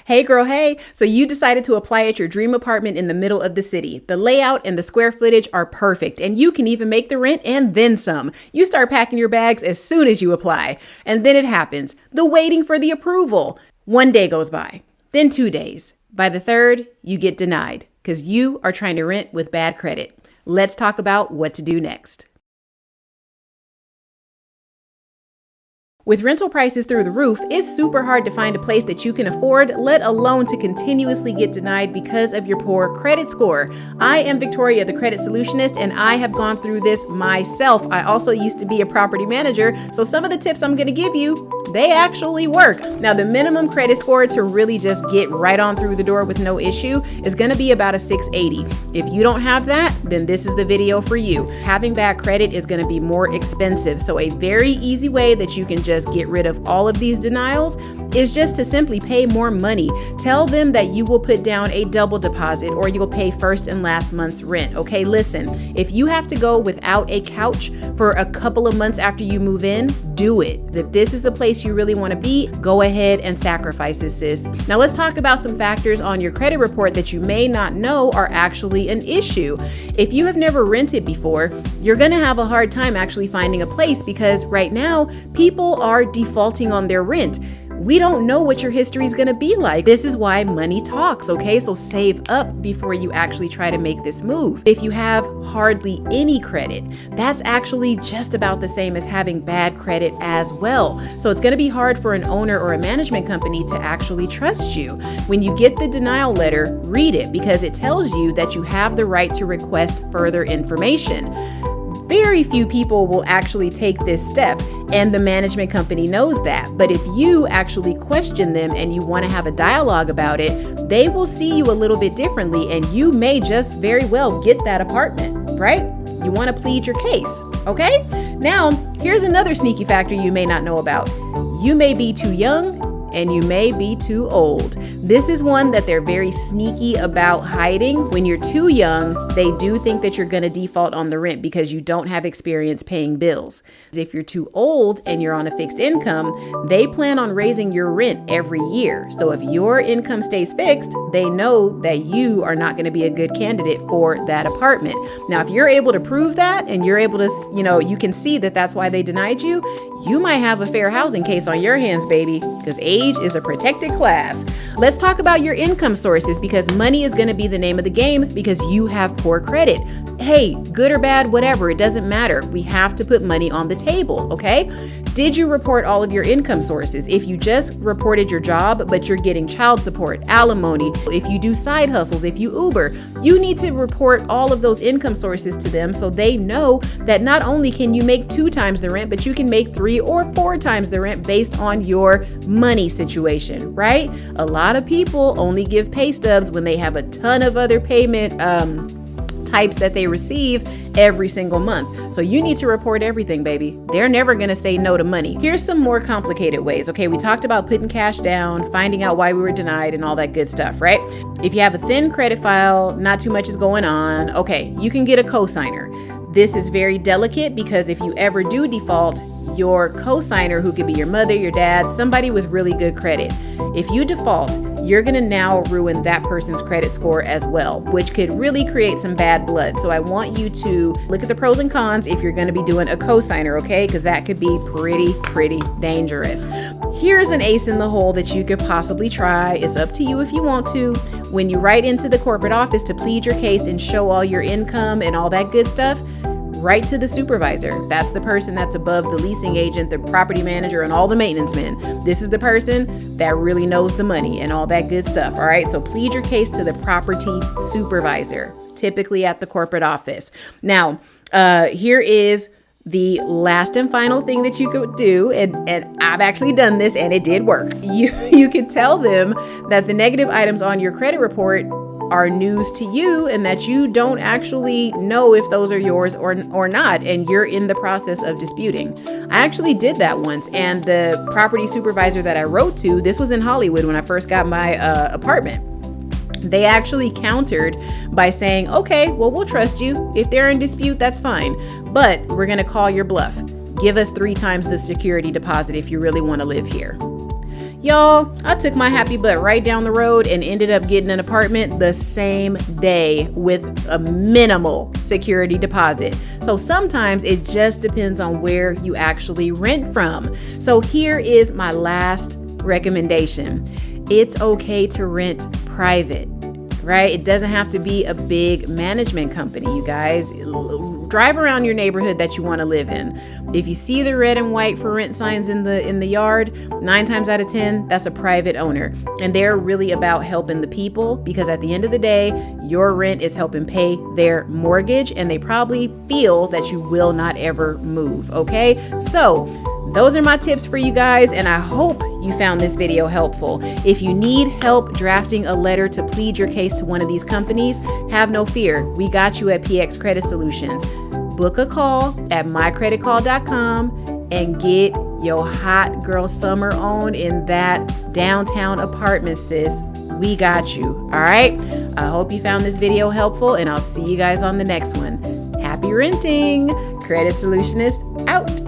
Hey girl, hey. So you decided to apply at your dream apartment in the middle of the city. The layout and the square footage are perfect, and you can even make the rent and then some. You start packing your bags as soon as you apply. And then it happens, the waiting for the approval. 1 day goes by, then 2 days. By the third, you get denied because you are trying to rent with bad credit. Let's talk about what to do next. With rental prices through the roof, it's super hard to find a place that you can afford, let alone to continuously get denied because of your poor credit score. I am Victoria, the Credit Solutionist, and I have gone through this myself. I also used to be a property manager, so some of the tips I'm going to give you, they actually work. Now, the minimum credit score to really just get right on through the door with no issue is going to be about a 680. If you don't have that, then this is the video for you. Having bad credit is going to be more expensive, so a very easy way that you can just get rid of all of these denials is just to simply pay more money. Tell them that you will put down a double deposit or you'll pay first and last month's rent. Okay, listen, if you have to go without a couch for a couple of months after you move in, do it. If this is a place you really want to be, go ahead and sacrifice it, sis. Now let's talk about some factors on your credit report that you may not know are actually an issue. If you have never rented before, you're going to have a hard time actually finding a place because right now people are defaulting on their rent. We don't know what your history is going to be like. This is why money talks, okay? So save up before you actually try to make this move. If you have hardly any credit, that's actually just about the same as having bad credit as well. So it's going to be hard for an owner or a management company to actually trust you. When you get the denial letter, read it because it tells you that you have the right to request further information. Very few people will actually take this step, and the management company knows that. But if you actually question them and you want to have a dialogue about it, they will see you a little bit differently, and you may just very well get that apartment, right? You want to plead your case, okay? Now, here's another sneaky factor you may not know about. You may be too young and you may be too old. This is one that they're very sneaky about hiding. When you're too young, they do think that you're gonna default on the rent because you don't have experience paying bills. If you're too old and you're on a fixed income, they plan on raising your rent every year. So if your income stays fixed, they know that you are not gonna be a good candidate for that apartment. Now, if you're able to prove that and you're able to, you can see that that's why they denied you, you might have a fair housing case on your hands, baby, because age is a protected class. Let's talk about your income sources because money is going to be the name of the game because you have poor credit. Hey, good or bad, whatever, it doesn't matter. We have to put money on the table, okay? Did you report all of your income sources? If you just reported your job, but you're getting child support, alimony, if you do side hustles, if you Uber, you need to report all of those income sources to them so they know that not only can you make 2 times the rent, but you can make 3 or 4 times the rent based on your money situation, right? A lot of people only give pay stubs when they have a ton of other payment types that they receive every single month. So you need to report everything, baby. They're never going to say no to money. Here's some more complicated ways. Okay, we talked about putting cash down, finding out why we were denied and all that good stuff, right? If you have a thin credit file, not too much is going on, okay, you can get a cosigner. This is very delicate because if you ever do default, your cosigner, who could be your mother, your dad, somebody with really good credit, if you default, you're going to now ruin that person's credit score as well, which could really create some bad blood. So I want you to look at the pros and cons if you're going to be doing a cosigner, okay? Because that could be pretty dangerous. Here's an ace in the hole that you could possibly try. It's up to you if you want to. When you write into the corporate office to plead your case and show all your income and all that good stuff, write to the supervisor. That's the person that's above the leasing agent, the property manager, and all the maintenance men. This is the person that really knows the money and all that good stuff. All right, so plead your case to the property supervisor, typically at the corporate office. Now, here is the last and final thing that you could do, and I've actually done this and it did work. You could tell them that the negative items on your credit report are news to you and that you don't actually know if those are yours or not, and you're in the process of disputing. I actually did that once, and the property supervisor that I wrote to, this was in Hollywood when I first got my apartment, they actually countered by saying, okay, well, we'll trust you. If they're in dispute, that's fine, but we're going to call your bluff. Give us 3 times the security deposit if you really want to live here. Y'all, I took my happy butt right down the road and ended up getting an apartment the same day with a minimal security deposit. So sometimes it just depends on where you actually rent from. So here is my last recommendation. It's okay to rent private, right? It doesn't have to be a big management company, you guys. Drive around your neighborhood that you want to live in. If you see the red and white for rent signs in the yard, 9 times out of 10, that's a private owner. And they're really about helping the people, because at the end of the day, your rent is helping pay their mortgage, and they probably feel that you will not ever move, okay? So those are my tips for you guys, and I hope you found this video helpful. If you need help drafting a letter to plead your case to one of these companies, have no fear. We got you at PX Credit Solutions. Book a call at mycreditcall.com and get your hot girl summer on in that downtown apartment, sis. We got you. All right. I hope you found this video helpful, and I'll see you guys on the next one. Happy renting. Credit Solutionist out.